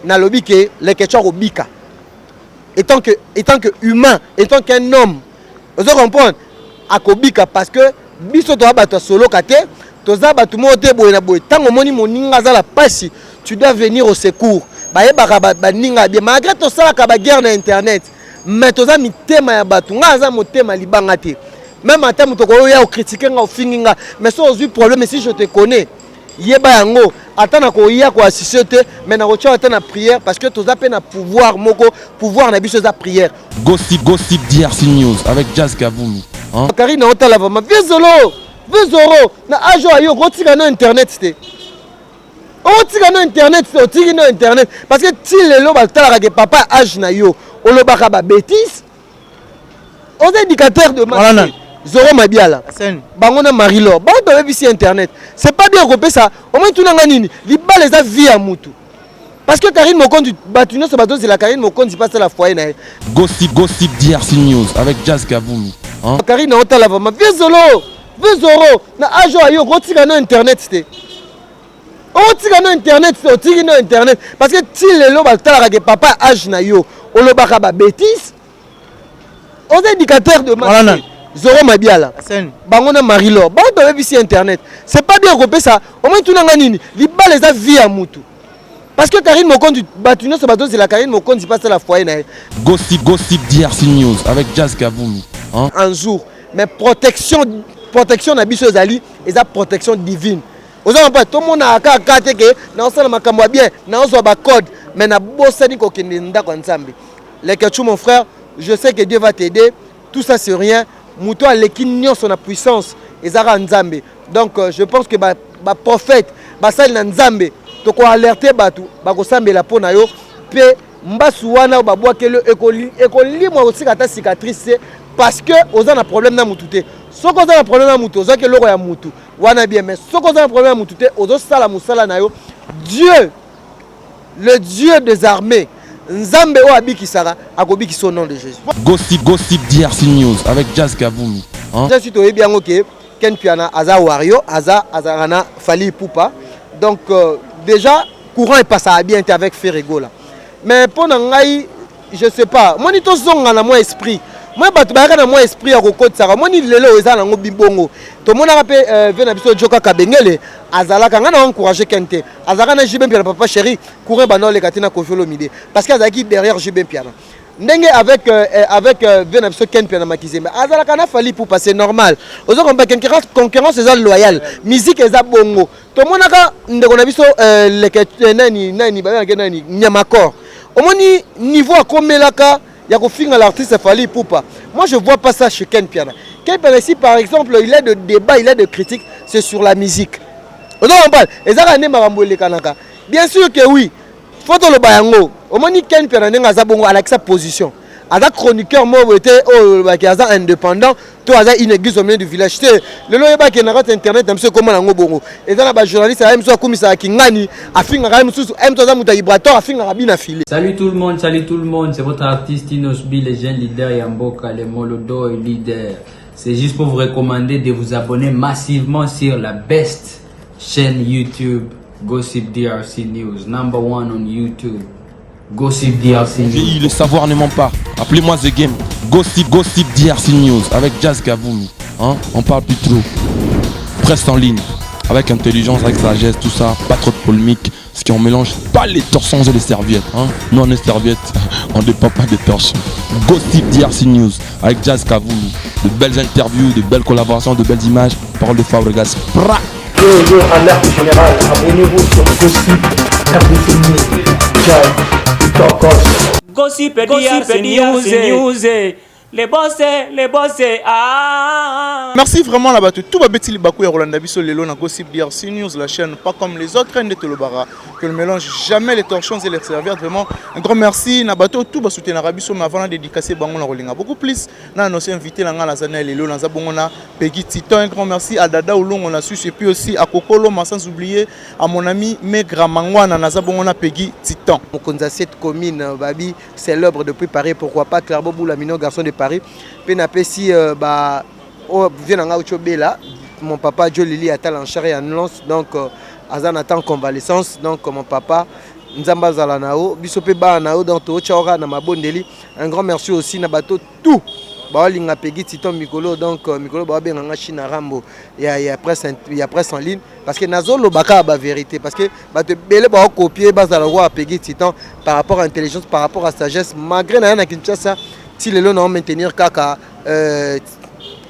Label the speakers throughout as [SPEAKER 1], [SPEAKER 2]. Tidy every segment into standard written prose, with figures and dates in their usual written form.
[SPEAKER 1] nalobi que les questions obika. Étant que humain, étant qu'un homme, vous comprenez, à kobika parce que biso to abato solo kate, to za batu mote boye na boye. Tango moni moninga za la pasi, tu dois venir au secours. Ba yeba ba ninga bien malgré to sala ka ba guerre na internet, mais to za mitema ya batu, nga za motema libanga te. Même en termes de ya critiquer nga ofinga, mais so ozu problème si je te connais. Yeba yango atana ko ya ko assister mais na rocha atana prière parce que to za pe na pouvoir moko pouvoir na biso za prière.
[SPEAKER 2] Gossip DRC News avec Jazz Kavumu.
[SPEAKER 1] Hein? Karina otala vraiment Vezoro na ajo ayo kotika na internet te. Otika na internet te, otiki na internet parce que ti lelo ba tala ke papa age na yo olobaka ba bêtise. Aux indicateurs de marché. Zoro Mabiala. Bangona Marie-Laure. Bon, tu ici internet. C'est pas bien repérer ça. Au moins, tu n'as pas dit. Les balles, les vie à Moutou. Parce que Karine Mokondi, Batuno, ce bateau, c'est la Karine Mokondi, passe à la foyer.
[SPEAKER 2] Gossip DRC News avec Jazz Kavumu. Hein?
[SPEAKER 1] Karine, on t'a la vraiment. Vezoro. Na ajo ayo, rotika na internet. Otika na internet, otiki na internet. Parce que ti lelo, ba tala ke papa age na yo. Olobaka ba bêtise. Aux indicateurs de marché. Zoro Mabiala. Bangona Marie-Laure. Bon, tu ici internet. C'est pas bien repérer ça. Au moins, tu n'as pas dit. Les balles, les vie à Moutou. Parce que Karine Mokondi, Batuno, ce bateau, c'est la Karine Mokondi, passe à la foyer.
[SPEAKER 2] Gossip DRC News avec Jazz Kavumu. Hein?
[SPEAKER 1] Un jour. Mais protection d'Abisso Zali, et ça protection divine. Vous avez pas tout le monde a carte que na osala makambo bien, na ozo ba code, mais na bossani ko kinda ko nsambi. Les Kachou mon frère, je sais que Dieu va t'aider. Tout ça c'est rien. Mouto a l'équilibre son puissance et zara nzambe. Donc je pense que ba prophète, ba sal na nzambe, to ko alerter batu, ba ko sambela pona yo pe mbasu wana ba boa ke le ekoli mo aussi kata cicatrice parce que oza na problème na mututé. Soko oza na problème na mutu, oza ke loko ya mutu. Wana bien mais soko oza na problème na mututé, ozo sala musala na yo. Dieu, le Dieu des armées, Nzambe o abiki sara akobiki son nom de Jésus.
[SPEAKER 2] Gossip DRC News avec Jazz Kavumu. Hein?
[SPEAKER 1] Je suis bien OK. Ken Piana Aza Wario, Azarana Fali Poupa. Donc déjà courant est passé à bien avec Ferrego là. Mais pour Nangai, je sais pas. Moi ni to zonga na moi esprit. Moi batu ba na moi esprit ya kokoti sara. Moi ni lelo eza na ngo bibongo. To mona rapé vena biso joka kabengele azalaka ngana encourager Kente. Azaka na Jibem Piana papa chéri, courir bano le katina kofolo mide parce que azaki derrière Jibem Piana. Ndenge avec vena biso Ken Piana makizembe. Azalaka na Fali pour passer normal. Ozo komba concurrence eza loyal. Musique eza bongo. To mona ka ndeko na biso le nani ba nani nyamakor. Au moins niveau à komelaka il y a qu'au final l'artiste Fali Poupa. Moi je vois pas ça chez Ken Piana. Ken Piana ici par exemple il a de débat, il a de critiques, c'est sur la musique. On en parle. Et ça ne marambo le kanaka. Bien sûr que oui. Faut le bayango. Au moins Ken Piana n'a pas bon avec sa position. Ada chroniqueur moi était indépendant, toi ada une église au milieu du village. Le loyeba qui n'a pas internet un peu comment nango bongo. Et dans la journaliste même soit comme ça kingani afinga quand même sous m toza muta vibratoire afinga rabina filé.
[SPEAKER 3] Salut tout le monde, c'est votre artiste Inosbi, le jeune leader Yamboka, le Molodo leader. C'est juste pour vous recommander de vous abonner massivement sur la best chaîne YouTube Gossip DRC News, number 1 on YouTube. Gossip DRC News.
[SPEAKER 2] Le savoir ne ment pas. Appelez-moi The Game. Gossip DRC News avec Jazz Kavumu. Hein? On parle plus trop. Presse en ligne. Avec intelligence, avec sagesse, tout ça. Pas trop de polémique. Ce qui on mélange pas les torsons et les serviettes. Hein? Nous on est serviettes. On ne dépend pas des torsions. Gossip DRC News avec Jazz Kavumu. De belles interviews, de belles collaborations, de belles images. Parole de Fabregas.
[SPEAKER 4] Yo, alerte générale, abonnez-vous sur Gossip RDC News. Ciao,
[SPEAKER 5] Gossip DRC News. Les boss, ah.
[SPEAKER 6] Merci vraiment là-bas. Tout va bêtir les bakou et Rolanda Bisso Lelo na Gossip DRC News, la chaîne pas comme les autres chaînes de Tolobara, que ne mélange jamais les torchons et les serviettes. Vraiment, un grand merci. Nabato tout va soutenir Arabiso, mais avant de dédicacer Bangon la Rolinga beaucoup plus. Nous avons aussi invité la Zana Lelo, dans Zabongona, Peggy Titan. Un grand merci à Dada Oulong, on a su, et puis aussi à Kokolo, mais sans oublier à mon ami Megra Mangwana, dans Zabongona, Peggy Titan.
[SPEAKER 1] Mon Konza 7 commune, Babi, c'est l'œuvre depuis Paris, pourquoi pas Clairbeau Boulamino, garçon de Paris. Penapesi vient en Bela, mon papa Joe Lili a en chair et en lance, donc Azan attend convalescence, donc mon papa Nzamba zala nao biso pe ba nao donc to chaora na mabondeli. Un grand merci aussi na bato tout balinga pegi titon mikolo donc mikolo ba benga China Rambo il y a presse en ligne parce que nazolo baka ba vérité parce que bato belé ba copier bazala roi pegi titon par rapport à intelligence par rapport à sagesse malgré na Kinshasa si le non maintenir kaka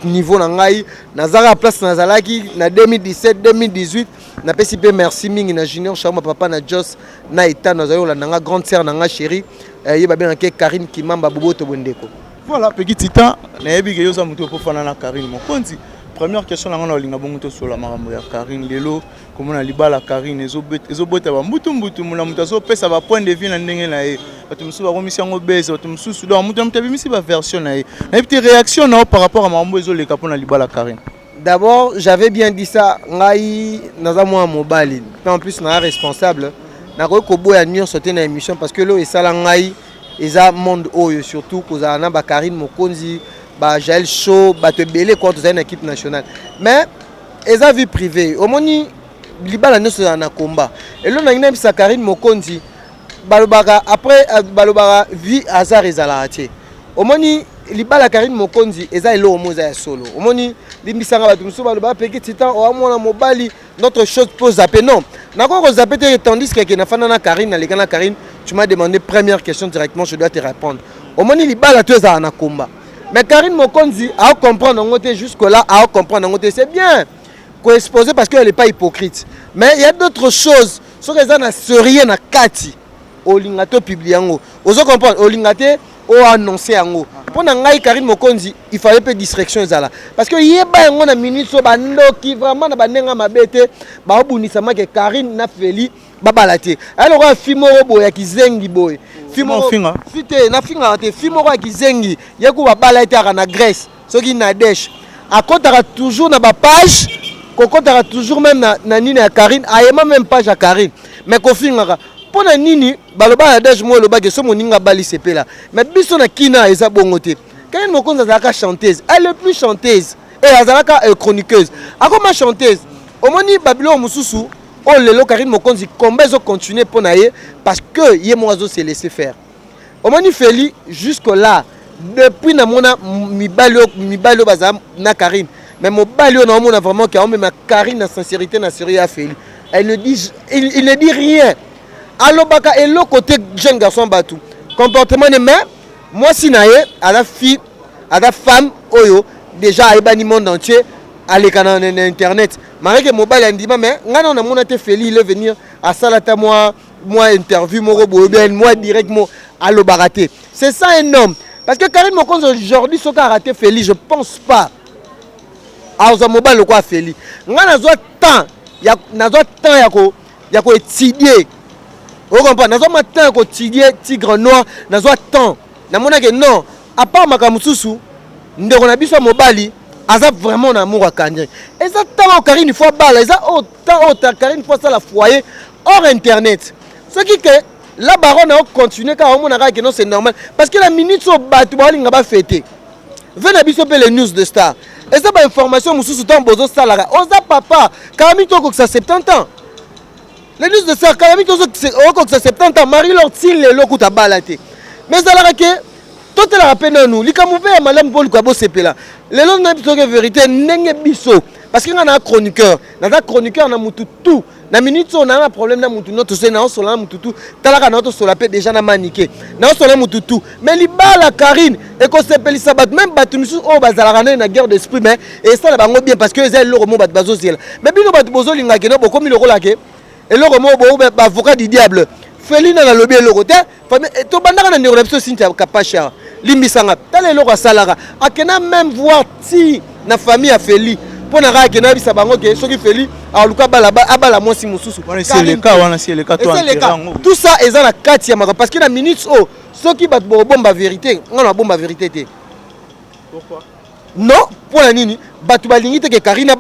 [SPEAKER 1] niveau na ngai nazara place nazalaki na 2017 2018 na PCP merci mingi na junior chama papa na Jos na eta nazayo la nanga grande sœur nanga chérie yeba bien ke Karine Kimamba Boboto Bondeko. Voilà
[SPEAKER 6] petit titan na yebi ke yoza muto pofana na Karine Mokonzi. Première question na ngana linga bongo to sur la marambo ya Karine lelo comme na libala Karine ezobota ba mbutu muna muto so pesa ba point de vue na ndenge na ye bato musu ba komisi ngo beza bato musu do muto mtabimisi ba version na ye na petite réaction na par rapport à marambo ezoleka pona libala Karine.
[SPEAKER 1] D'abord, j'avais bien dit ça, ngai naza moi mobile. En plus na responsable, na ko boya nyo sauter na émission parce que lo esala ngai eza monde oyo surtout koza na ba Karine Mokonzi, ba Jael Show, ba te belé quoi dans une équipe nationale. Mais eza vie privée. Au moni libala nyo na combat. Et lo na ngina bisa Karine Mokonzi balobaka après balobaka vie hasard ezala atie. Au moni libala Karine Mokonzi eza elo moza ya solo. Omoni limbisanga batu musu baloba peki titan o amona mobali notre chose pose zapper non. Nako zapper tandis que na fana na Karine na lekana Karine tu m'as demandé première question directement je dois te répondre. Omoni libala tu eza na combat. Mais Karine Mokonzi a comprendre ngote jusque là a comprendre ngote c'est bien ko exposer parce qu'elle est pas hypocrite. Mais il y a d'autres choses so que ça na sérieux na kati olingato publier ngo. Ozo comprendre olingate o annoncer yango. Pour ngai Karine Mokonzi, il fallait peu distraction ezala parce que yeba yango na minute so bandoki vraiment na banenga mabete ba obunisa make Karine na Feli babalate. Alors un film robo ya kizengi boy. Film finga. Fite na finga te film robo ya kizengi yako babalate na Grèce. Soki na Desh. Akotaka toujours na ba page, kokotaka toujours même na nini ya Karine, ayema même page ya Karine. Mais ko finga pour na nini baloba adage mo loba ke so moninga bali sepela mais biso na kina eza bongote Karine Mokonzi azalaka chanteuse elle est plus chanteuse et azalaka chroniqueuse akoma chanteuse omoni babilo mususu on lelo Karine Mokonzi combat zo continuer pour na ye parce que ye moazo se laisser faire omoni Feli jusque là depuis na mona mibalo bazam na Karine mais mobali on a vraiment que on met ma Karine na sincérité na sérieux à Feli elle ne dit il ne dit rien. Alors, et l'autre côté, jeune garçon, batou. Comportement de main, moi, si naïe, à la fille, à la femme, oyo, déjà, à le monde entier, à l'écran internet. Malgré que mobile, elle dit, mais, on a mon été Feli, il est venir à Salata, moi, interview, moi, directement, à l'obaraté. C'est ça un homme. Parce que Karine Mokonzi, aujourd'hui, ce qu'a raté Feli, je pense pas. À mobile, le quoi, Feli. On a temps, il y a quoi étudier. Vous comprenez? Nazo matin ko tidier tigre noir, nazo temps. Na mona que non, à part makamususu, ndeko na biso mobali, aza vraiment amour à Kanye. Et ça tant Karine il faut balle, ça autant Karine faut ça la foyer hors internet. Ce qui que la baronne a continué car on a que non c'est normal parce que la minute so batu ba linga ba fêter. Venez biso pe les news de star. Et ça ba information mususu tant bozo salara. Oza papa, Karine to ko ça 70 ans. Les news de ça, quand même, c'est 70 ans, Marie-Laure Tille est l'autre à balater. Mais ça l'a raqué, tout est la peine à nous. Les camouflés à Madame Paul Kabo Sepela. Les gens n'ont pas de vérité, n'est biso. Parce qu'il y a un chroniqueur. Dans un chroniqueur, on a tout. Dans la minute, on a un problème, on a tout. On a tout. Talaka notre sur la paix déjà na maniqué. On a tout. Mais les balles à Karine et qu'on s'appelle Sabat même Batunisu oh bazalana na guerre d'esprit mais et ça là bien parce que c'est le roman bat bazoziel. Mais bino bat bozo linga ke no comme il rôle là et le roman avocat du diable. Feli na lobby le côté to bandaka na neuropsio Cynthia Kapacha limbisanga tala eloko salara akena même voir ti na famille a Feli pour na raka na bisa bango ke soki Feli aluka abala mwasi mususu
[SPEAKER 6] c'est le cas wana c'est le cas toi
[SPEAKER 1] tout ça est dans la kati ya maka parce que na minutes oh soki bat bomba vérité ngana bomba vérité te
[SPEAKER 6] pourquoi
[SPEAKER 1] non pour la nini batu balingi te ke Karina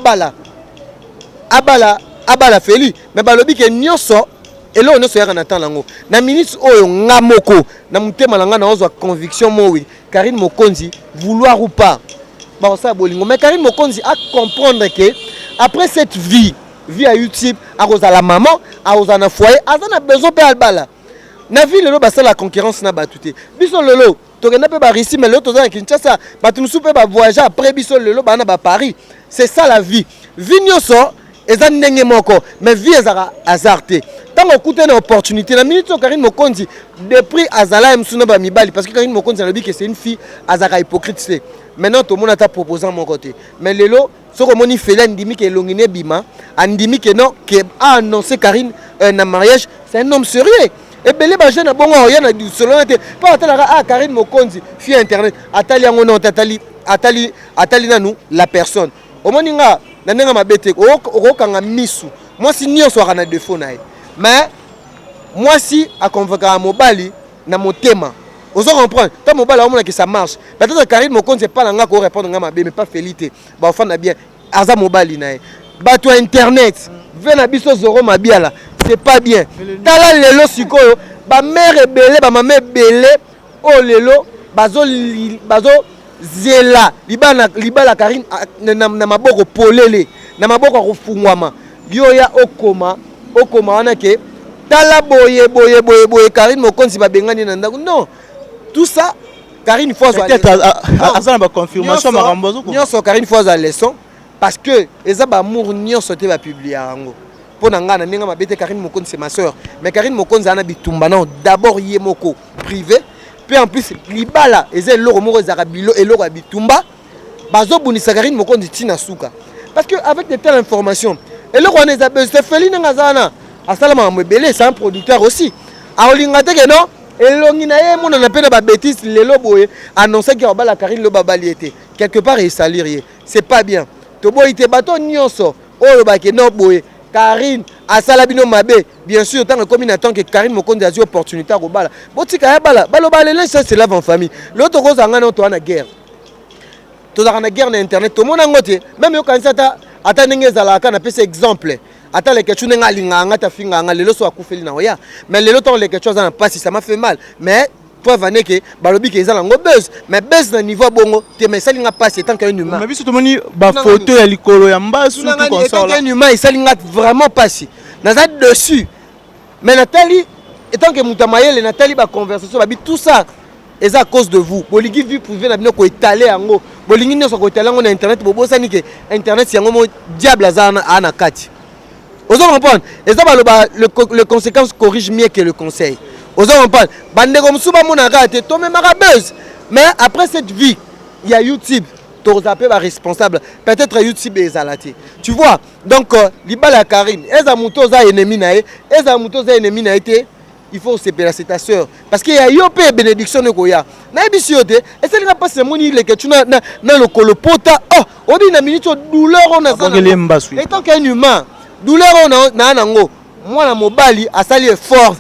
[SPEAKER 1] abala Feli mais balobi ke nyonso et là on se regarde dans lango na minutes oyo ngamoko na mutema langa na ozwa conviction moi Karine Mokonzi vouloir ou pas ba ça bolingo mais Karine Mokonzi a comprendre que après cette vie via YouTube akozala maman akozala foyer azana besoin pe albala na vie lelo basala la concurrence na batuté biso lelo tokenda pe ba Russie mais lelo tozana Kinshasa batu musu pe ba voyager après biso lelo bana ba Paris c'est ça la vie vie nyoso eza ndenge moko mais vie ezaka hasardé tant okuté na opportunité na minute Karine Mokonzi depuis azala msuna ba mibali parce que Karine Mokonzi a dit que c'est une fille azaka hypocrite c'est maintenant tout le monde a proposé mon côté mais lelo ce que moni fela ndimi ke longine bima andimi ke non que a annoncé Karine na mariage c'est un homme sérieux et belé ba jeune bongo ya na selon était pas atala Karine Mokonzi fille internet atali yango non atali nanu la personne au moninga na nenga mabete okokanga misu moi si nyonso akana défaut nae mais moi si a convoquer mobali na motema vous comprenez tant mobali on que ça marche peut-être Karine Mokonzi pas langa ko répondre nga mabe mais pas félité ba ofana bien aza mobali nae bato internet vena biso zoro mabiala c'est pas bien tala lelo sikoyo ba mère belé ba maman belé o lelo bazo zela libala Karine na maboko polele na maboko kufungwama yo ya okoma wana ke tala boye Karine Mokonzi ba bengani na ndako non tout ça Karine faut
[SPEAKER 6] peut-être azana ba confirmation marambozo ko
[SPEAKER 1] nyonso Karine faut za leçon parce que eza ba amour nyonso te ba publier yango pona ngana ninga mabete Karine Mokonzi c'est ma sœur mais Karine Mokonzi ana bitumba non d'abord yemoko privé puis en plus libala eza loro moko za kabilo et loro bitumba bazo bunisa Karine Mokonzi tina suka parce que avec de telles informations et loro on est besoin Féline ngazana asalama mbele c'est un producteur aussi aolinga te que non elongi na ye mona na pena ba bêtise lelo boye annoncer que ba la Karine lo babali était quelque part et salir c'est pas bien to boy te bato nyonso oyo ba ke no boye Karine asala bino mabe bien sûr tant que na tant que Karine Mokonzi a eu opportunité ko bala botika ya bala balo ça c'est lave en famille l'autre cause ngana to na guerre to na guerre na internet to mona ngote même yo kanisa ata ndenge ezalaka na pesa exemple ata les questions nga linganga ta finganga lelo so akufeli na oya mais lelo tant les questions ça n'a pas si ça m'a fait mal mais preuve ane que balobi ke ezala ngo buzz mais buzz na niveau bongo te mais ça linga passe tant qu'un humain
[SPEAKER 6] mais biso to moni ba photo ya likolo ya mbasu tout comme ça
[SPEAKER 1] là un humain ça linga vraiment passe naza dessus mais Nathalie étant que mutamayele Nathalie ba conversation ba tout ça et à cause de vous bolingi vie privée na bino ko étaler yango bolingi nyoso ko étaler yango na internet bobo sani ke internet yango mo diable azana ana kati. Vous comprenez? Et ça, le conséquence corrige mieux que le conseil. Vous comprenez? Bandego msuba mona rate, to me marabeuse. Mais après cette vie, il y a YouTube. Tu es responsable. Peut-être YouTube est zalati. Tu vois? Donc, libala Karine, eza muto za ennemi na e, eza muto za ennemi na été. Il faut se péler c'est ta sœur parce qu'il y a yopé bénédiction ne koya. Na bisiote, et c'est pas ce moni le que tu na le kolopota. Oh, obi na minute douleur on a ça. Et tant qu'un humain douleur on a nango moi na mobali asali effort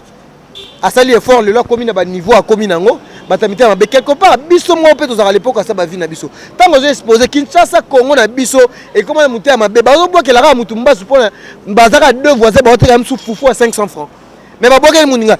[SPEAKER 1] le lo komi na ba niveau a komi nango batamita ba quelque part biso mo pe tozaka l'époque ça ba vie na biso tango j'ai exposé Kinshasa Congo na biso et comment muté ma beba zo boke la ra mutu mbasu pona bazaka deux voisins ba oteka msu fufu à 500 francs mais ba boke muninga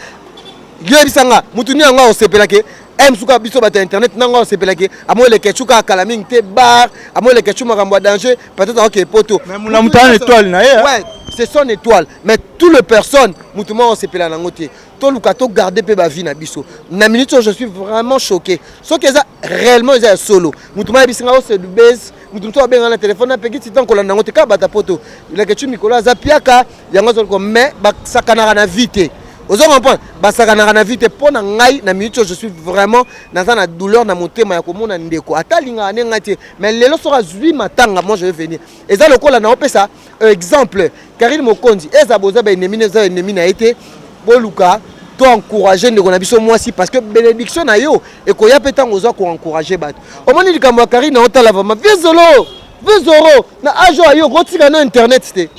[SPEAKER 1] yo bisanga mutu ni ngo osepela ke msuka biso bata internet nanga osepela ke amo le kechuka kalaming te bar amo le kechuma kambo danger peut-être OK poto
[SPEAKER 6] mais muna mutana étoile na ye
[SPEAKER 1] ouais c'est son étoile mais toutes les personnes mutuma osepela nango te to lukato garder pe ba vie na biso na minute je suis vraiment choqué ce que ça réellement est solo mutuma bisinga o se du base mutumto benga na téléphone na peki titan ko la nango te ka bata poto le kechu Nicolas zapiaka yango zo ko mais ba sakana na vite. Vous comprenez? Basakana na vite pona ngai na minute je suis vraiment dans la douleur na motema ya komona ndeko atalinga nenga te mais lelo sera zui matanga moi je vais venir et ça le ko la na opesa exemple Karine Mokonzi eza boza ba ennemi na été boluka to encourager ndeko na biso moi si parce que bénédiction na yo et ko ya petan ozo ko encourager bat au moni likambo Karine na otala vraiment vezoro na ajo ayo rotika na internet te.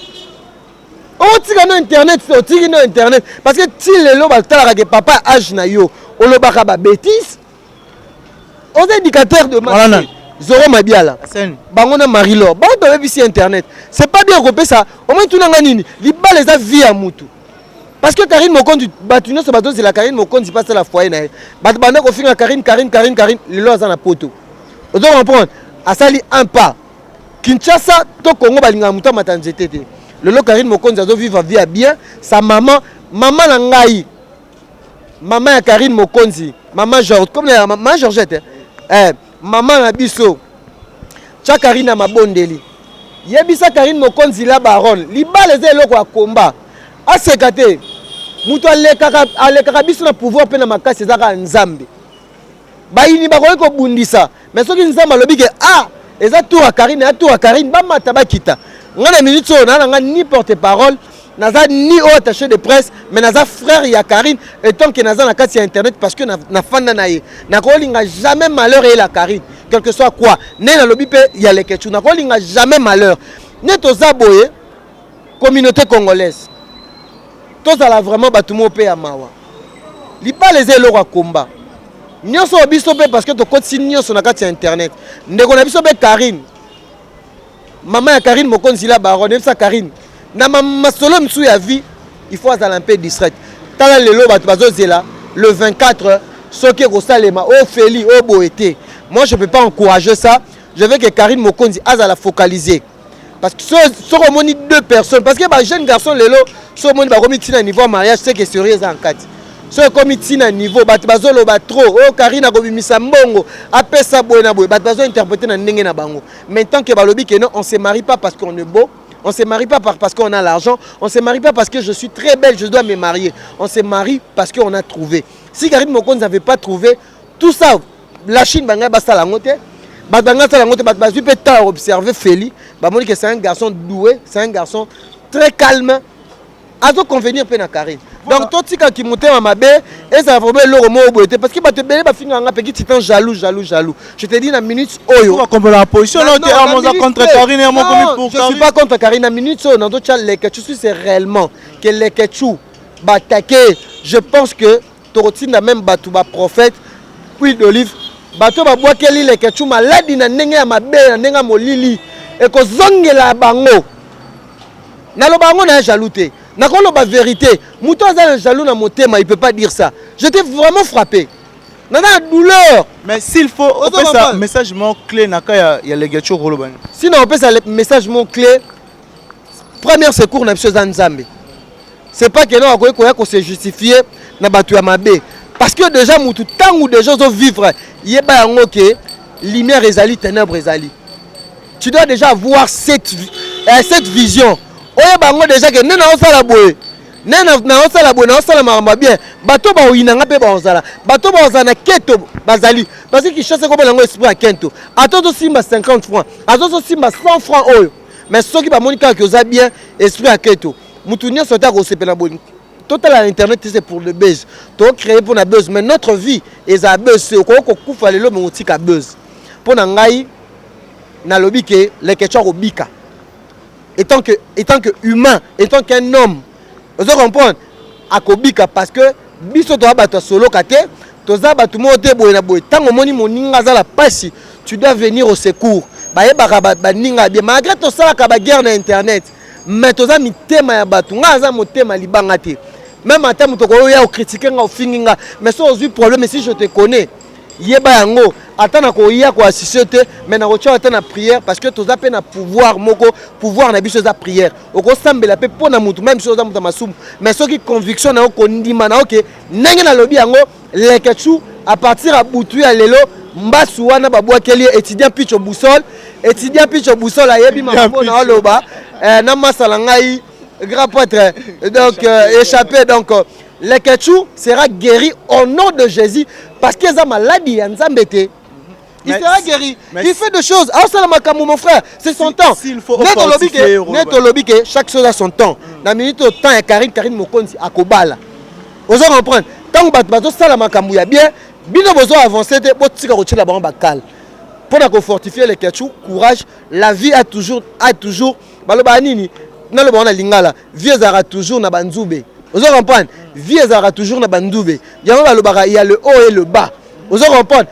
[SPEAKER 1] On tire no internet, on tire no internet parce que si les lots batala que papa âge na yo, on le baka ba bêtise. On est indicateur de marché. Zoro Mabiala. Bangona Marie-Laure. Ba to bebisi internet. C'est pas bien repé ça. Au moins tout nanga nini, li ba les a vie à mutu. Parce que Karine Mokonzi batuno ce bateau c'est la Karine Mokonzi passe la foyer na. Bat banda ko finga Karine, les lots za na poto. On doit comprendre. Asali un pas. Kinshasa to Congo balinga muta matanzete te. lelo Karine Mokonzi azo vivre vie à bien sa maman na ngai maman ya Karine Mokonzi maman Georges comme la maman Georgette maman na biso cha Karine na mabondeli yebisa Karine Mokonzi la baronne libale ze eloko ya komba asekate mutu alekaka biso na pouvoir pe na makasi ezaka nzambe bayini bakoki kobundisa mais soki nzambe alobi ke eza tour à Karine bamata bakita nga na minute oyo nanga ni porte parole naza ni au attaché de presse mais naza frère ya Karine et tant que naza na kati ya internet parce que na fanda na ye nakolinga jamais malheur et la Karine quel que soit quoi ne na lobi pe ya lekechu nakolinga jamais malheur ne toza boye communauté congolaise tozala vraiment batumo pe ya mawa libala eza eloko ya komba nyonso biso pe parce que tokotisi nyonso na kati ya internet ndeko na biso pe Karine maman ya Karine Mokonzi la baronne ça Karine na masolo msu ya vie il faut azala un peu distrait tala lelo bato bazozela le 24 soki kosalema o feli o boete moi je peux pas encourager ça je veux que Karine Mokonzi azala focaliser parce que so moni deux personnes parce que ba jeune garçon lelo so moni ba komi tina niveau mariage c'est que sérieux en kati so komi tina niveau bato bazolo ba trop o Karine akobimisa mbongo apesa boye na boye bato bazo interpréter na ndenge na bango maintenant que balobi que non on se marie pas parce qu'on est beau. On ne se marie pas parce qu'on a l'argent. On ne se marie pas parce que je suis très belle, je dois me marier. On se marie parce qu'on a trouvé. Si Karine Mokonzi n'avait pas trouvé, tout ça, la Chine, c'est observer Feli. C'est un garçon doué, c'est un garçon très calme. À convenir à Karine. Donc, tout ce qui monte à ma baie, et ça va vraiment le mot parce que tu es jaloux. Je te dis dans la minute, je ne suis pas contre Karine. Dans la minute, je suis réellement que les Ketchou attaqué. Je pense que tu as même battu le prophète, puis d'olive. Bato ba bois keli les Ketchou maladi na ndenge ya mabe na ndenge ya molili et ko zongela bango. Na lo bango na jalouté. Na ko lo ba vérité. Muto za jaloux na motema, il peut pas dire ça. J'étais vraiment frappé. Nana douleur.
[SPEAKER 6] Mais s'il faut un message mon clé naka ya les Ketchou rolobani.
[SPEAKER 1] Sinon on peut ça message mon clé. Premier secours na biso za Nzambe. C'est pas que non ko se justifier na batu ya mabe. Parce que déjà mutu tant ou des gens vont vivre. Yeba yango ke lumière ezali ténèbres ezali. Tu dois déjà voir cette vision. Oya bango déjà que nena osala boye. Nena na osala boye na osala maramba bien. Bato ba oyinanga pe ba osala. Bato ba osana keto bazali. Parce que chasse ko belango esprit à kento. Atozo simba 50 francs. Atozo simba 100 francs oyo. Mais ceux qui ba monika que oza bien esprit à kento. Mutu nyonso ta ko sepela boye. Total à internet c'est pour le buzz. Tu as créé pour la buzz mais notre vie est à buzz c'est ko kufa lelo mais otika buzz. Pour ngai na lobi ke les Ketchou obika. Étant que humain, étant qu'un homme. Vous comprenez akobika parce que biso to abato solo kate, to za batu mote boye na boye. Tango moni moninga za la pasi, tu dois venir au secours. Ba yeba ba ninga bien malgré to sala ka ba guerre na internet. Mais to za mitema ya batu nga za motema libanga te. Même en termes de critiquer ou finir, mais si on a un problème, si je te connais, yeba yango, attends ko iya ko assisté, mais na rocha attends na prière parce que tu as peine à pouvoir na biso za prière. Oko sambela pe pona mutu même si oza mutu masumu, mais ce qui conviction na ko ndima na OK, ndenge na lobi yango les Ketchou à partir à butu ya lelo mbasu wana babwa keli étudiant pitch boussole ayebi mambo na oloba na masala ngai grand prêtre donc échappé donc le Ketchou sera guéri au nom de Jésus parce que ça maladie ya Nzambe te. Il sera guéri. Il fait des choses. Ah ça la mon frère, c'est son temps.
[SPEAKER 6] S'il faut
[SPEAKER 1] net lobby que chaque chose a son temps. Na minute au temps ya Karine Mokonzi akobala. Vous comprendre. Tant que bato ça la makambu ya bien, bino besoin avancer te bo tika ko tshela bango bakal. Pour na fortifier le Ketchou, courage, la vie a toujours baloba nini na le bona lingala, vie ezara toujours na banzube. Vous comprenez? Vie ezara toujours na banzube. Yango balobaka il y a le haut et le bas. Vous comprenez?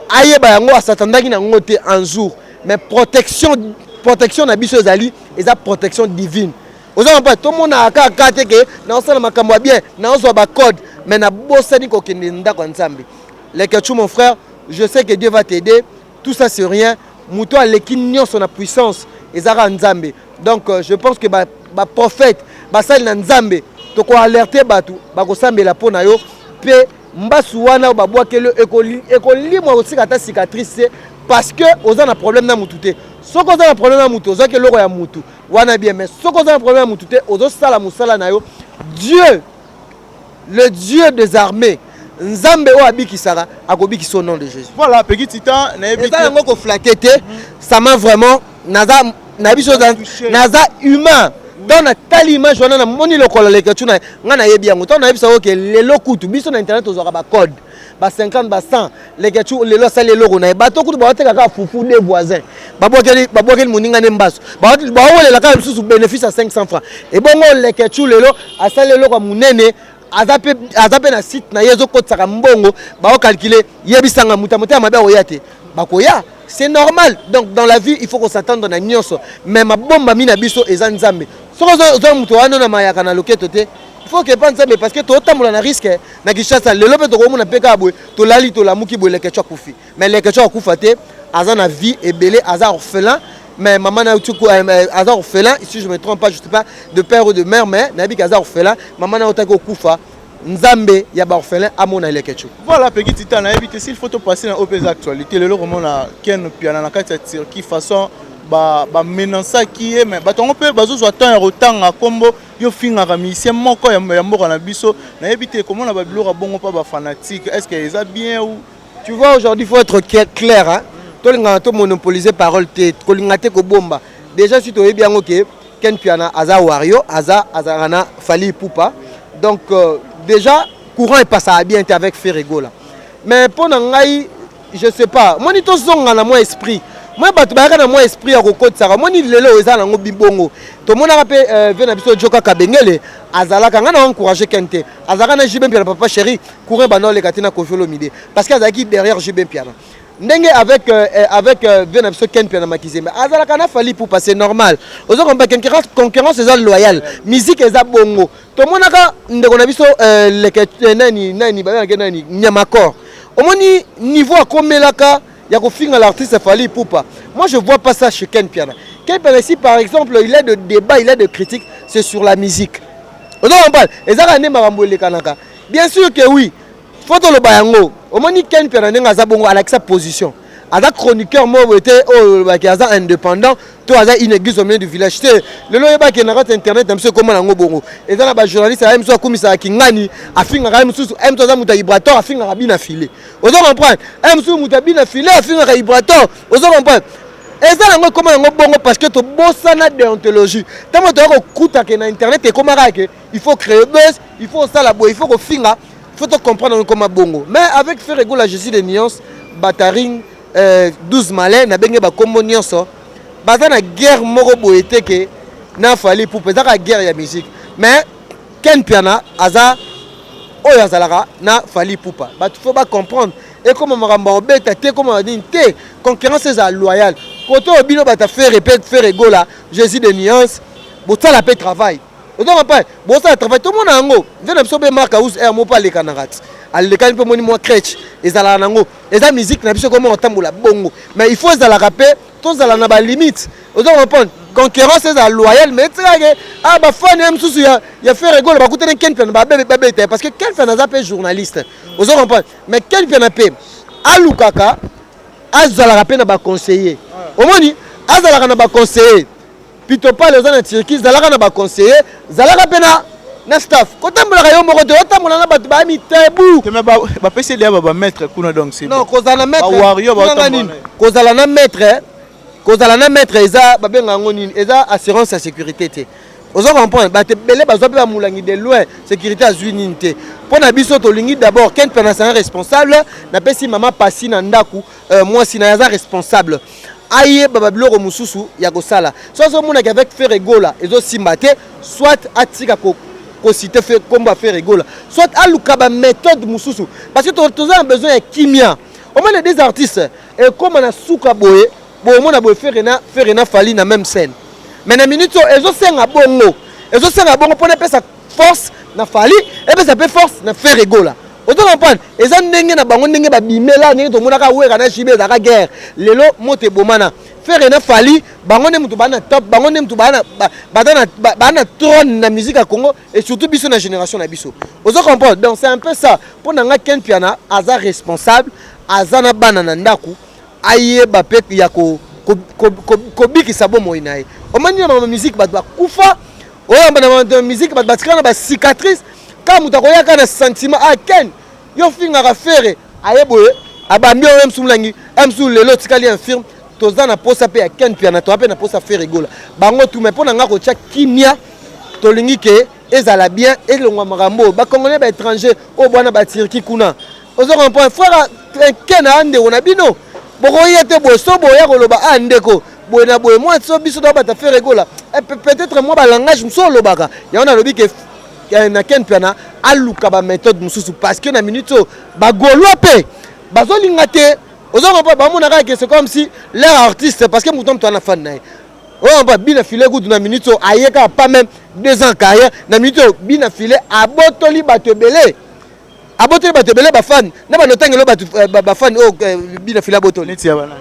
[SPEAKER 1] Ayeba yango asatandaki na ngote un jour, mais protection na biso ezali eza protection divine. Vous comprenez? Tout le monde a akate ke na osala makambo bien, na ozo ba code, mais na bosani ko kende ndako Nzambe. Les Ketchou mon frère, je sais que Dieu va t'aider. Tout ça c'est rien. Muto aleki nyonso na puissance ezara Nzambe. Donc je pense que ba prophète basali na nzambe to ko alerter batu ba ko sambela pona yo pe mbasu wana ba bwakelo ekolimwa osika ta cicatrice parce que oza na problème na mutu te soko oza na problème na mutu oza ke loko ya mutu wana bien mais soko oza na problème na mutu te ozo sala musala na yo Dieu le Dieu des armées Nzambe o abikisaka akobikisa au nom de Jésus.
[SPEAKER 6] Voilà, petit titan na ebité.
[SPEAKER 1] Ça yango ko flatter te, ça m'a vraiment naza na biso naza humain. Dans na tali image wana na moni lokola leketu na ngana yebi yango. Tant na biso ke lelo kutu biso na internet ozaka ba code. Ba 50 ba 100 leketu lelo sa lelo na bato kutu ba oteka ka fufu des voisins. Ba bokeli moninga ne mbaso. Ba olela ka biso bénéfice à 500 francs. Et bongo leketu lelo asa lelo kwa munene azape na site na yezo kotsaka mbongo ba calculer yebisanga mutamote mabe oyate bakoya c'est normal. Donc dans la vie il faut qu'on s'attende na nyonso mais ma bomba mina biso eza nzambe soko zo muto wana na mayaka na loketo te il faut que pas nzambe parce que to tambola na risque na kishasa lelo pe to ko mona peka boy to lali to lamuki boy leke twa kufi mais leke twa kufa te aza na vie ebele aza orphelin. Mais maman na utuku azar orphelin, si je me trompe pas, je sais pas de père ou de mère, mais nabi azar orphelin, maman na otako kufa, nzambe ya ba orphelin amona lekechu.
[SPEAKER 6] Voilà petit titan na éviter s'il faut te passer dans OPS actualité, le roman na ken piana na kati Turquie façon ba menança qui est mais batongo pe bazo zo temps rotanga kombo yo finga ka musicien moko ya mboka na biso na éviter comment na ba bilora bongo pas ba fanatique, est-ce que ça bien ou
[SPEAKER 1] tu vois aujourd'hui il faut être clair hein. To monopoliser parole te kolingate ko bomba déjà si to yebi yango ke Ken Piana aza wario azana Fally Ipupa donc déjà courant est passé bien avec Ferrego là mais pour ngai je sais pas moi ni to zonga na moi esprit moi batu ba na moi esprit ya kokotsa moi ni lelo eza nango bibongo to mona pe vena biso joka kabengele azala kanga na encourager Kente azaka na Jibem Piana papa chéri courant banole katina kofolo mide parce que azaki derrière Jibem Piana ndenge avec vena biso Ken Piana makizembe azala kana Fally Ipupa c'est normal ozo komba concurrence eza loyal musique eza bongo to monaka ndeko na biso nani ba nani nyamakor omoni niveau akomelaka ya kofinga l'artiste Fally Ipupa moi je vois pas ça chez Ken Piana. Ken Piana si par exemple il a de débat il a de critique c'est sur la musique ozo komba ezaka ne makambo lekanaka bien sûr que oui photo le bayango omoni Ken Piana nenga za bongo avec sa position aza chroniqueur mo était qui aza indépendant to aza une église au milieu du village te lelo yeba ke na rate internet na monsieur comment nango bongo eza na ba journaliste a mso akumisa kingani afinga ka msusu mso za muta vibrator afinga ka bina filé ozo comprendre mso muta bina filé afinga ka vibrator ozo comprendre eza nango comment nango bongo parce que to bosana déontologie tamo to ko kuta ke na internet e comment ka ke il faut créer buzz il faut ça la boy il faut ko finga faut comprendre comment bongo mais avec Ferrego la Jésus de nuances bataring 12 malin na benge ba kombo nyonso baza na guerre moko boete ke na Fally Ipupa za ka guerre ya musique mais Ken Piana aza oyo azalaka na Fally Ipupa ba faut pas comprendre et comme makambo obeta te comme on dit te concurrence est loyale koto obino bata faire répète Ferrego la Jésus de nuances bota la paix travail. Donc pas bon ça travaille tout le monde nango vena biso be marka us air mo pas les canarats al le kan pe moni mo crèche ezala nango eza musique na biso comment otambola bongo mais il faut ezala rapper tous ezala na ba limite ozo répondre concurrence est loyale mais tsaka ah ba fan em susu ya Ferrego ba kutene Ken Piana ba bebe parce que Ken Piana za pe journaliste ozo répondre mais Ken Piana pe alukaka azala rapper na ba conseiller omoni azala na ba conseiller plutôt pas les gens en Turquie zalaka na ba conseiller zalaka pena na staff kotambola yo moko te otambola na batu ba mi tebu
[SPEAKER 6] mais ba pese dia ba maître kuna donc c'est
[SPEAKER 1] non kozala maître
[SPEAKER 6] ba wario ba tambola
[SPEAKER 1] kozala na maître eza ba benga ngoni eza assurance à sécurité te ozo comprendre ba te belé ba zo pe ba mulangi de loin sécurité azwi ninte pona biso to lingi d'abord Ken Piana c'est un responsable na pesi mama pasi na ndaku moi si na eza responsable aye baba biloko mususu ya kosala so mona avec Ferrego la ezo simbate soit atika ko citer fait combat Ferrego la soit aluka ba méthode mususu parce que tu as besoin de kimia au moins les deux artistes et comme na suka boye mona boye Ferrena Fally na même scène mais na minute ezo senga bongo pona pesa force na Fally et puis ça peut force na Ferrego la oto comprendre eza ndenge na bango ndenge ba bimela ndenge to monaka weka na chibe za ka guerre lelo mote bomana faire na fali bango ne mutu bana top bango ne mutu bana bana trône na musique à Congo et surtout biso na génération na biso ozo comprendre donc c'est un peu ça pour nanga Ken Piana aza responsable azana bana na ndaku aye ba pe ya ko biki sabo moinae omani na musique ba kufa oyamba na musique ba batikana ba cicatrice ka mutu akoyaka na sentiment a Ken yo finga ka faire aye boye abambi o msumulangi msu lelo tikali infirme toza na posa pe ya Ken Piana to pe na posa faire rigola bango tu me pona nga ko tia kimia tolingi ke ezala bien elongwa makambo ba congolais ba étranger o bwana ba Turquie kuna ozo comprendre frère Ken ande ona bino boko yete bo so boya koloba andeko boye na boye moi so biso do ba ta faire rigola peut-être moi ba langage mso lobaka ya ona lobi ke na Ken Piana aluka ba méthode mususu parce que na minute ba golwa pe bazolinga te ozo pas bamona que c'est comme si leur artiste parce que mouton toi na fan na on va bien filer goût na minute ayeka pas même 2 ans carrière na minute bien filer abotoli batebele ba fan na ba notangelo ba fan o bien filer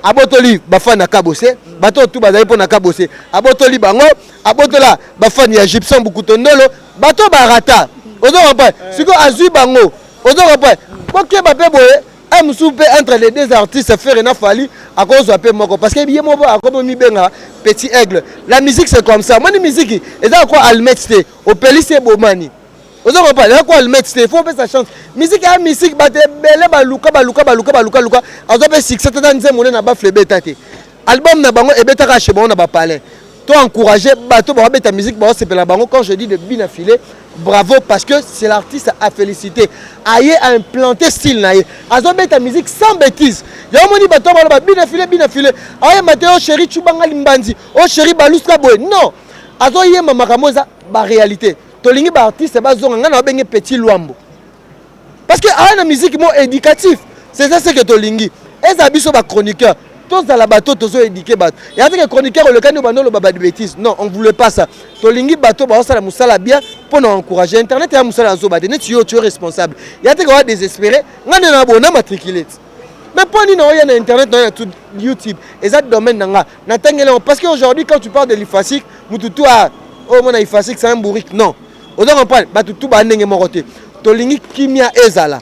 [SPEAKER 1] abotoli ba fan na kabose bato tout bazali pona kabose abotoli bango abotola ba fan ya Gypsum Bukutondolo bato barata ozo pas siko azui bango ozo pas OK ba pe boye entre les deux artistes faire na fali à cause de moko parce que bien moi comme mi benga petit aigle la musique c'est comme ça moi ni musique et ça quoi almetsté au pelisse bomani aux autres pas là quoi almetsté faut faire sa chance musique à musique ba te bele ba luka azo succès tata nze mona na ba flebe tate album na bango e betaka chez bango na ba palais to encourager bato ba beta musique ba sepela bango quand je dis de bien affilé bravo parce que c'est l'artiste à féliciter aye a implanté style naie azo beta musique sans bêtise ya moni bato ba bien affilé aye Mateo chéri chubanga limbanzi oh chéri baluska boy non azo yema makambo za ba réalité tolingi ba artiste ba zonga ngana benge petit luambo parce que aye na musique mo éducatif c'est ça ce que tolingi eza biso ba chroniqueur tous dans la bateau tous éduqués bateau et avec les chroniqueurs le canot bandolo baba de bêtises non on voulait pas ça tolingi bateau ba ça la musala bien pour nous encourager internet ya musala zo bade net tu es responsable il y a des gars désespérés ngane na bona matriculé mais pour nous na internet na tout YouTube exact domaine nanga na tangele parce que aujourd'hui quand tu parles de l'IFASIC mututu a oh mon IFASIC c'est un bourrique non on doit comprendre bateau tout ba ndenge moroté tolingi kimia ezala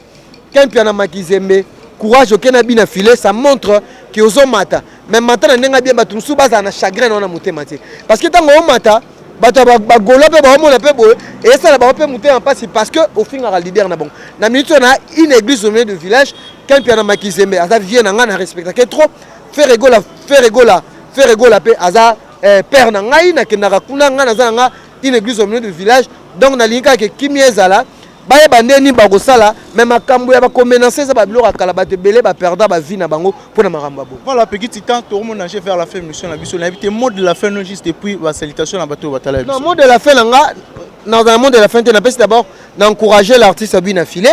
[SPEAKER 1] Ken Piana makizembe courage au Kenabina filé ça montre que aux hommes mata mais maintenant n'enga bien batum sous base na chagrin on a monté maté parce que tant on mata bato ba golo pe ba on a pe boy et ça la ba pe monter en passe parce que au fin à leader na bon na minute on a une église au milieu du village Ken Piana makizembe aza vient na respecter que trop faire rigola pe aza père na ngai na kenaka kuna nga na nga une église au milieu du village donc na linka que kimiezala baye bandeni bakosala mais makambo ya bakomenancer za babilo akala batebele ba perdre ba vie na bango pona makambo bo
[SPEAKER 6] voilà petit temps tout le monde nager vers la fin mission na biso na invité mot de la fin non juste depuis la salutation na bato batala
[SPEAKER 1] non mot de la fin nga dans un mot de la fin tu n'as d'abord d'encourager l'artiste bien affilé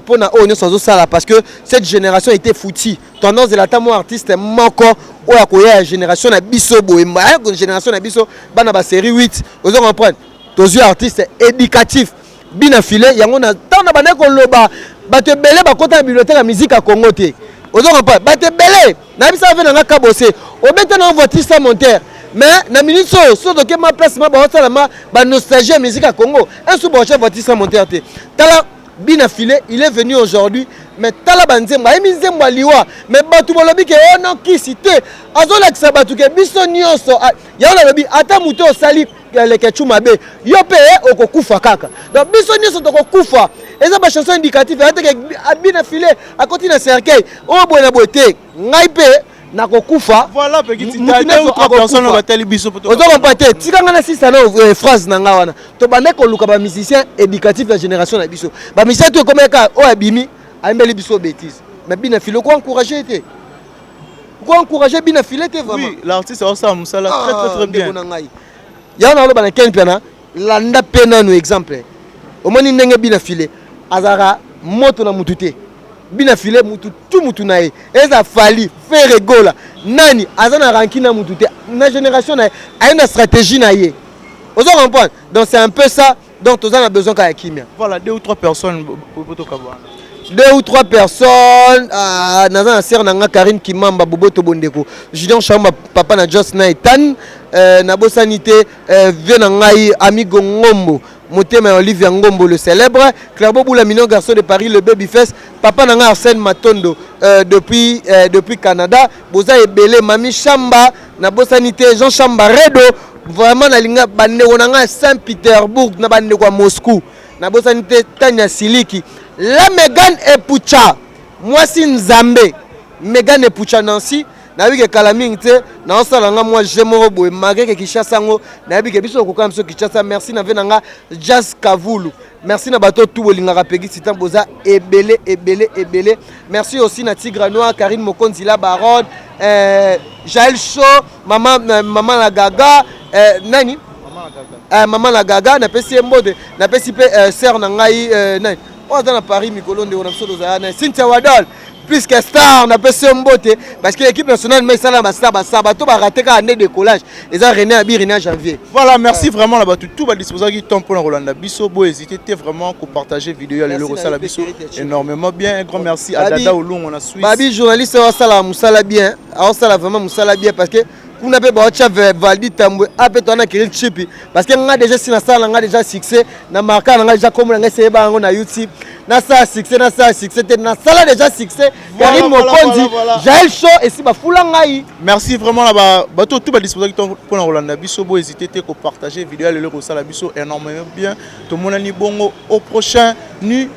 [SPEAKER 1] pour na on sans sala parce que cette génération était foutie tendance de la tamo artiste moko o ya koya génération na biso boemba génération na biso bana ba série 8 vous comprendre tous artistes éducatifs bien affilé yango na tant na bana ko loba bato belé ba kota bibliothèque la musique à Congo té ozoko pas bato belé na bisa fait na kabosé obeta na voiture sans monteur mais na minute so doke ma place ma ba sala ma ba nostalgie musique à Congo un sous boche voiture sans monteur té tala bien affilé il est venu aujourd'hui mais tala banzemba emizemba liwa mais bato bolobi ke oh non qui cité azola que ça bato ke biso nyonso ya na lobi ata muto sali le ketchuma be yo pe okokufa kaka donc biso nyonso tokokufa eza ba chanson indicative ate ke bien affilé à côté na cercueil o boye na bote ngai pe na kokufa
[SPEAKER 6] voilà petit temps ou trois personnes on va tali biso poto
[SPEAKER 1] ozo pas te tikanga na sisa na phrase na nga wana to bande ko luka ba musicien éducatif la génération na biso ba musicien to comme ka o abimi ambeli biso bêtise mais bien affilé ko encourager te ko encourager bien affilé te vraiment
[SPEAKER 6] oui l'artiste a ça musala très bien
[SPEAKER 1] ya na lo bana Ken Piana landa pena no exemple o moni ndenge bien affilé azara moto na mutute bien affilé mutu tout mutu na e eza fali faire rigola nani azana rankina mutute na génération na a une stratégie na ye ozo comprendre donc c'est un peu ça donc tous on a besoin ka kimia
[SPEAKER 6] voilà 2 ou 3 personnes poto kabwana
[SPEAKER 1] 2 ou 3 personnes naza na sœur nanga Karine Kimamba Boboto Bondeko Julien Chamba papa na Just Naitan na bosanité vieux na ngai amigo Ngombo Motema Olivier Ngombo le célèbre Clabo Boula Mignon garçon de Paris le Babyface papa nanga Arsène Matondo depuis Canada boza ebele Mami Chamba na bosanité Jean Chamba Redo vraiment na linga bande onanga Saint-Pétersbourg na bande kwa Moscou na bosanité Tanya Siliki la Megan Epucha moi si Nzambe Megan Epucha Nancy na bike kalaming te na osala nga moi j'aime boy malgré que Kinshasa ngo na bike biso ko kamso Kinshasa merci na venanga Jazz Kavulu merci na bato tout bolinga pegi sitan boza ebele merci aussi na Tigre Noir Karine Mokonzi la Baronne Jaël Show maman la Gaga nani maman la Gaga na pesi mbode na pesi pe sœur na ngai nani on dans Paris Mikolo nde on a so doza na Cynthia Wadol plus que star na pesi mbote parce que l'équipe nationale mais ça la star bato ba rater ka année décollage et ça René Abirina janvier.
[SPEAKER 6] Voilà, merci vraiment là-bas tout va disposer qui temps pour Rolanda Bisso bo hésiter vraiment pour partager vidéo aller le sala Bisso énormément bien un grand merci à Dada Olung on a Suisse.
[SPEAKER 1] Babi journaliste wa sala musala bien, a sala vraiment musala bien parce que kuna pe ba cha Valdi Tambwe ape tona kiri chipi parce que nga déjà sina sala nga déjà succès na marka nga déjà comme nga seba ngo na YouTube na ça succès na sala déjà succès Karim Mokonzi Jaël Show et si ba fula ngai
[SPEAKER 6] merci vraiment là-bas bato tout va disposer pour Rolanda Bisso bo hésiter ko partager vidéo aller le sala Bisso énormément bien tout le monde ni bongo au prochain nu